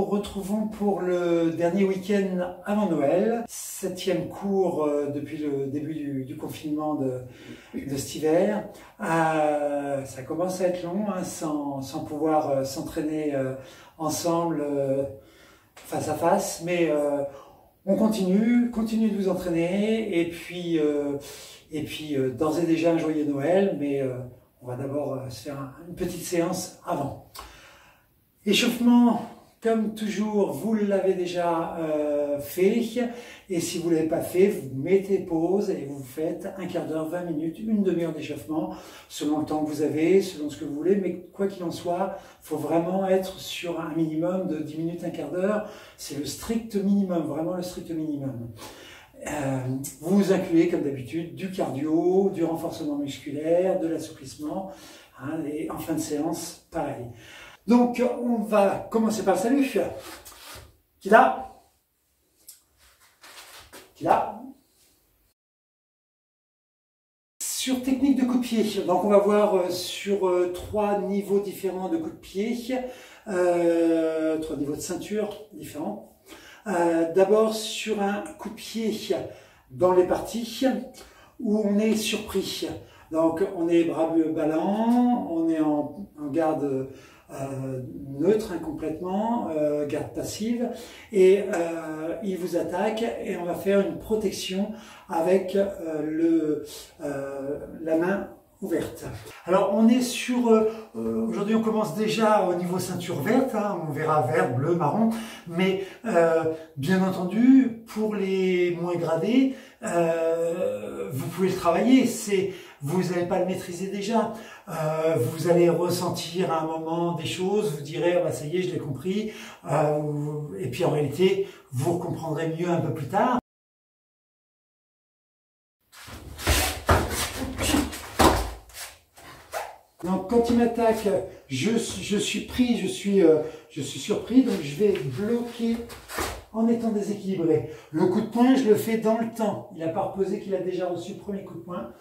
nous retrouvons pour le dernier week-end avant Noël, 7e cours depuis le début du confinement de cet hiver. Ça commence à être long sans pouvoir s'entraîner ensemble face à face, mais on continue de vous entraîner et puis d'ores et déjà un joyeux Noël, mais on va d'abord se faire une petite séance avant. Échauffement, comme toujours, vous l'avez déjà fait, et si vous ne l'avez pas fait, vous mettez pause et vous faites un quart d'heure, 20 minutes, une demi-heure d'échauffement, selon le temps que vous avez, selon ce que vous voulez, mais quoi qu'il en soit, il faut vraiment être sur un minimum de 10 minutes, un quart d'heure, c'est le strict minimum, vraiment le strict minimum. Vous incluez, comme d'habitude, du cardio, du renforcement musculaire, de l'assouplissement, et en fin de séance, pareil. Donc, on va commencer par le salut. Qui là? Qui là? Sur technique de coup de pied, donc on va voir sur 3 niveaux différents de coup de pied, 3 niveaux de ceinture différents. D'abord sur un coup de pied dans les parties où on est surpris. Donc on est bras ballants, on est en garde neutre complètement, garde passive, et il vous attaque et on va faire une protection avec la main ouverte. Alors on est sur, aujourd'hui on commence déjà au niveau ceinture verte, on verra vert, bleu, marron, mais bien entendu pour les moins gradés, vous pouvez le travailler, vous n'allez pas le maîtriser déjà, vous allez ressentir à un moment des choses, vous direz ah bah ça y est je l'ai compris, et puis en réalité vous comprendrez mieux un peu plus tard. Donc quand il m'attaque, je suis pris, je suis surpris, donc je vais bloquer en étant déséquilibré. Le coup de poing, je le fais dans le temps. Il n'a pas reposé qu'il a déjà reçu le premier coup de poing.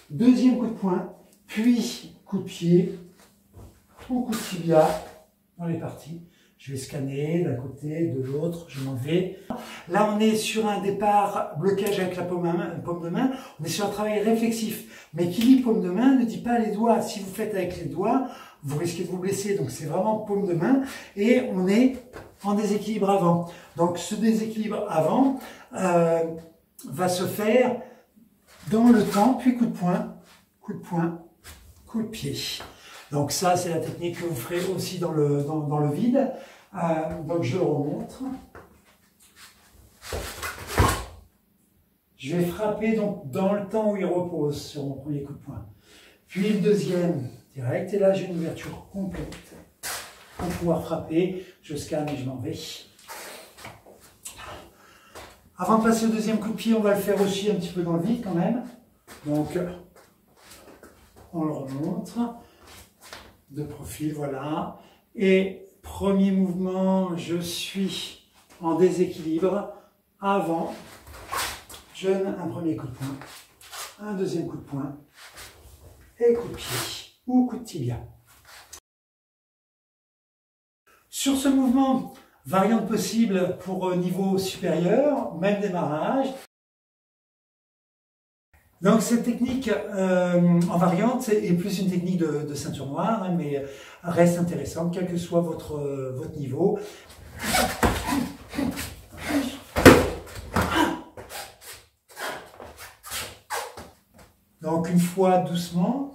Deuxième coup de poing, puis coup de pied ou coup de tibia dans les parties. Je vais scanner d'un côté, de l'autre, je m'en vais. Là, on est sur un départ blocage avec la paume de main. On est sur un travail réflexif. Mais qui dit paume de main ne dit pas les doigts. Si vous faites avec les doigts, vous risquez de vous blesser. Donc, c'est vraiment paume de main. Et on est en déséquilibre avant. Donc, ce déséquilibre avant va se faire dans le temps, puis coup de poing, coup de pied. Donc ça, c'est la technique que vous ferez aussi dans le vide. Donc je le remontre. Je vais frapper donc dans le temps où il repose sur mon premier coup de poing. Puis le deuxième direct, et là j'ai une ouverture complète. Pour pouvoir frapper, je scanne et je m'en vais. Avant de passer au deuxième coup de pied, on va le faire aussi un petit peu dans le vide quand même. Donc on le remonte. De profil, voilà. Et premier mouvement, je suis en déséquilibre. Avant, je donne un premier coup de poing, un deuxième coup de poing, et coup de pied ou coup de tibia. Sur ce mouvement, variante possible pour niveau supérieur, même démarrage. Donc cette technique en variante est plus une technique de ceinture noire, mais reste intéressante quel que soit votre niveau. Donc une fois doucement.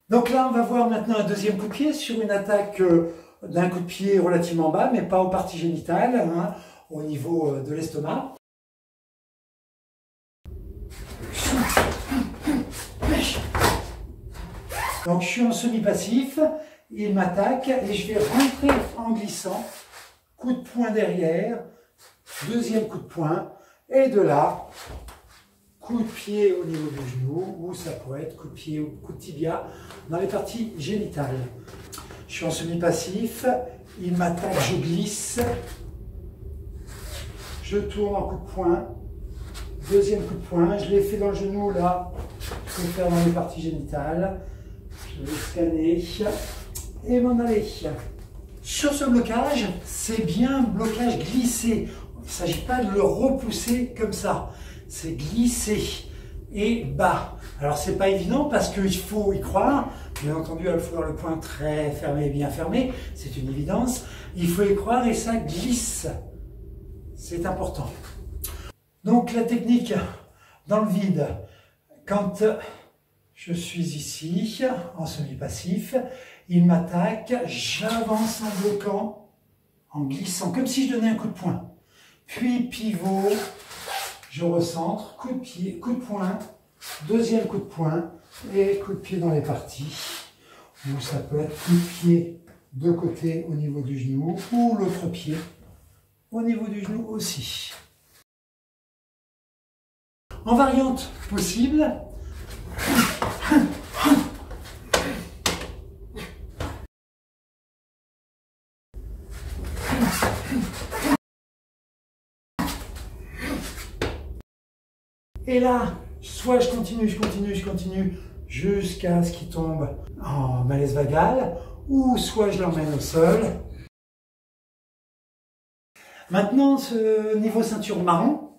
Donc là, on va voir maintenant un deuxième coup de pied sur une attaque d'un coup de pied relativement bas, mais pas aux parties génitales, au niveau de l'estomac. Donc je suis en semi-passif, il m'attaque et je vais rentrer en glissant, coup de poing derrière, deuxième coup de poing, et de là, coup de pied au niveau du genou, ou ça pourrait être coup de pied ou coup de tibia dans les parties génitales. Je suis en semi-passif il m'attaque, je glisse, je tourne en coup de poing, deuxième coup de poing, je l'ai fait dans le genou là, je peux le faire dans les parties génitales, je vais scanner et m'en aller. Sur ce blocage, c'est bien un blocage glissé, il ne s'agit pas de le repousser comme ça, c'est glisser et bas. Alors c'est pas évident parce qu'il faut y croire, bien entendu il faut avoir le poing très fermé et bien fermé, c'est une évidence, il faut y croire et ça glisse, c'est important. Donc la technique dans le vide, quand je suis ici en semi-passif, il m'attaque, j'avance en bloquant, en glissant, comme si je donnais un coup de poing, puis pivot, je recentre, coup de pied, coup de poing, deuxième coup de poing et coup de pied dans les parties, ou ça peut être coup de pied de côté au niveau du genou, ou l'autre pied au niveau du genou aussi. En variante possible, et là, soit je continue jusqu'à ce qu'il tombe en malaise vagal, ou soit je l'emmène au sol. Maintenant, ce niveau ceinture marron,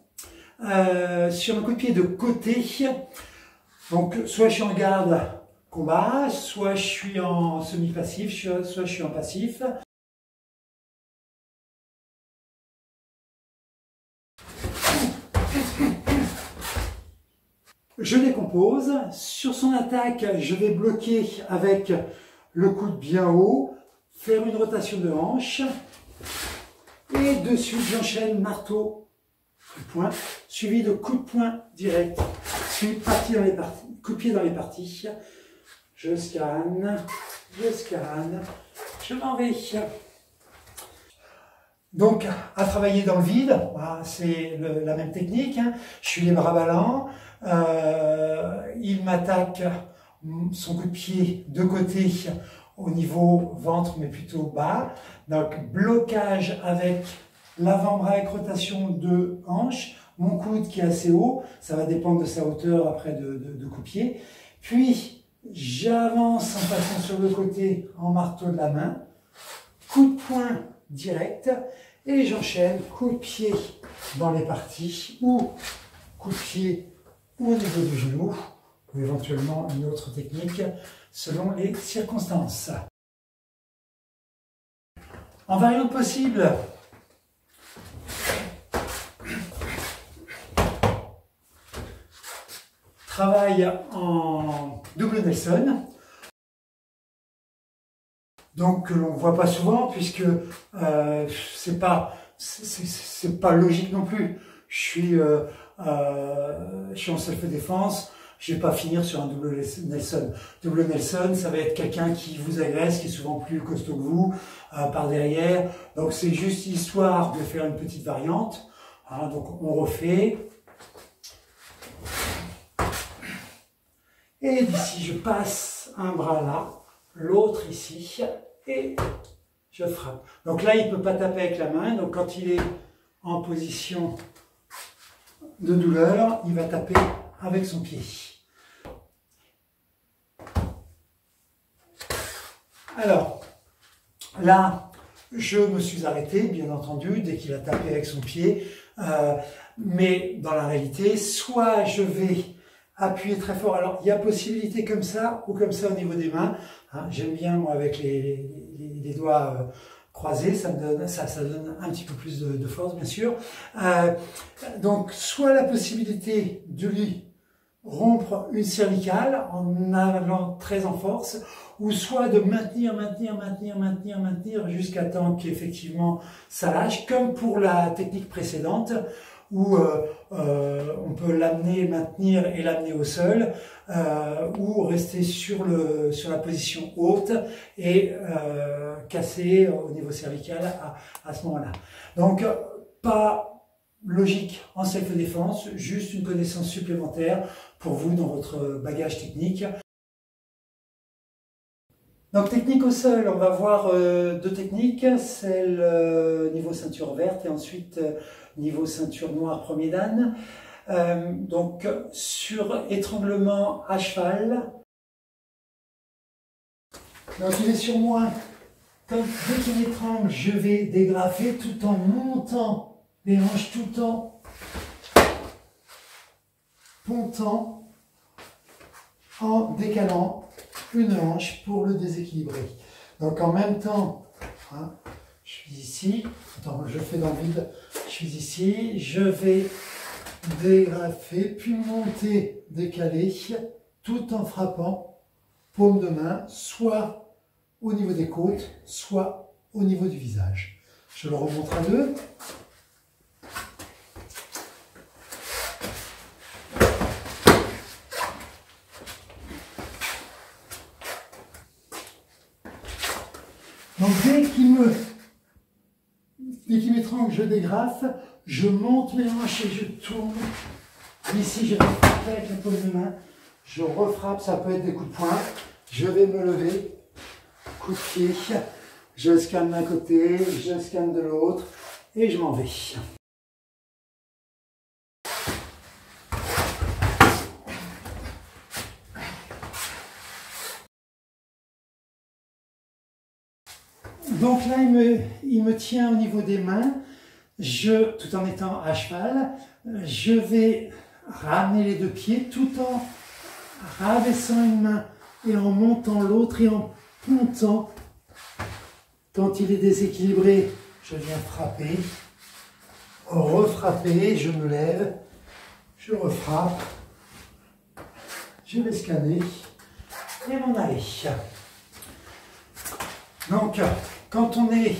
sur un coup de pied de côté, donc soit je suis en garde combat, soit je suis en semi-passif, soit je suis en passif. Je décompose. Sur son attaque, je vais bloquer avec le coude bien haut, faire une rotation de hanche. Et de suite, j'enchaîne marteau, coup de poing, suivi de coup de poing direct. Puis partie dans les parties, coup de pied dans les parties. Je scanne, je m'en vais. Donc, à travailler dans le vide, c'est la même technique. Je suis les bras ballants. Il m'attaque son coup de pied de côté au niveau ventre, mais plutôt bas. Donc, blocage avec l'avant-bras avec rotation de hanche. Mon coude qui est assez haut, ça va dépendre de sa hauteur après de coup de pied. Puis, j'avance en passant sur le côté en marteau de la main. Coup de poing direct. Et j'enchaîne coup de pied dans les parties ou coup de pied au niveau du genou ou éventuellement une autre technique selon les circonstances. En variante possible, travail en double Nelson. Donc que l'on ne voit pas souvent puisque c'est pas logique non plus. Je suis en self-défense, je vais pas finir sur un double Nelson. Double Nelson, ça va être quelqu'un qui vous agresse, qui est souvent plus costaud que vous par derrière. Donc c'est juste histoire de faire une petite variante. Hein, donc on refait. Et d'ici je passe un bras là, l'autre ici. Et je frappe. Donc là, il ne peut pas taper avec la main. Donc quand il est en position de douleur, il va taper avec son pied. Alors, là, je me suis arrêté, bien entendu, dès qu'il a tapé avec son pied. Mais dans la réalité, soit je vais appuyer très fort. Alors, il y a possibilité comme ça ou comme ça au niveau des mains. Hein, j'aime bien, moi, avec les doigts croisés, ça donne un petit peu plus de force, bien sûr. Donc, soit la possibilité de lui rompre une cervicale en allant très en force, ou soit de maintenir jusqu'à temps qu'effectivement ça lâche, comme pour la technique précédente, où on peut l'amener, maintenir et l'amener au sol, ou rester sur la position haute et casser au niveau cervical à ce moment-là. Donc, pas logique en self-défense, juste une connaissance supplémentaire pour vous dans votre bagage technique. Donc technique au sol, on va voir deux techniques, celle niveau ceinture verte et ensuite niveau ceinture noire premier dan. Donc sur étranglement à cheval, donc il est sur moi, dès qu'il m'étrangle, je vais dégrafer tout en montant les hanches, tout en pontant, en décalant une hanche pour le déséquilibrer. Donc en même temps, hein, je suis ici, attends, je fais dans le vide, je suis ici, je vais dégrafer, puis monter, décaler, tout en frappant paume de main, soit au niveau des côtes, soit au niveau du visage. Je le remontre à deux. Donc dès qu'il m'étrangle, je dégrafe, je monte mes hanches et je tourne. Ici, je vais frapper avec la paume de main, je refrappe, ça peut être des coups de poing. Je vais me lever, coup de pied, je scanne d'un côté, je scanne de l'autre et je m'en vais. Donc là, il me tient au niveau des mains, tout en étant à cheval, je vais ramener les deux pieds tout en rabaissant une main et en montant l'autre et en pontant. Quand il est déséquilibré, je viens frapper, refrapper, je me lève, je refrappe, je vais scanner et m'en aller. Donc, quand on est,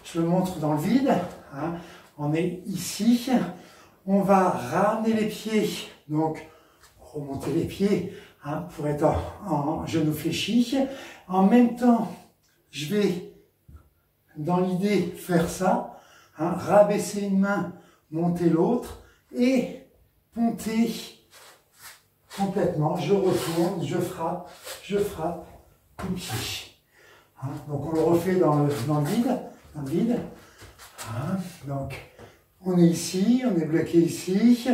je le montre dans le vide, hein, on est ici, on va ramener les pieds, donc remonter les pieds hein, pour être en genou fléchi. En même temps, je vais, dans l'idée, faire ça, hein, rabaisser une main, monter l'autre et ponter complètement. Je retourne, je frappe, coup de pied. Hein, donc on le refait dans le vide. Hein, donc on est ici, on est bloqué ici.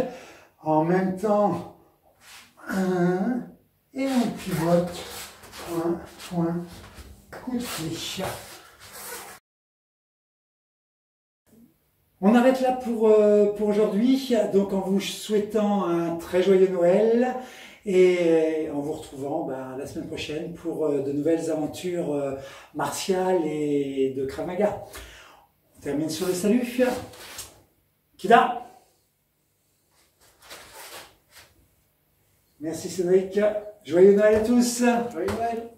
En même temps, et on pivote, point, coup de pied. On arrête là pour aujourd'hui, donc en vous souhaitant un très joyeux Noël et en vous retrouvant la semaine prochaine pour de nouvelles aventures martiales et de Krav Maga. On termine sur le salut. Kida. Merci Cédric. Joyeux Noël à tous. Joyeux Noël.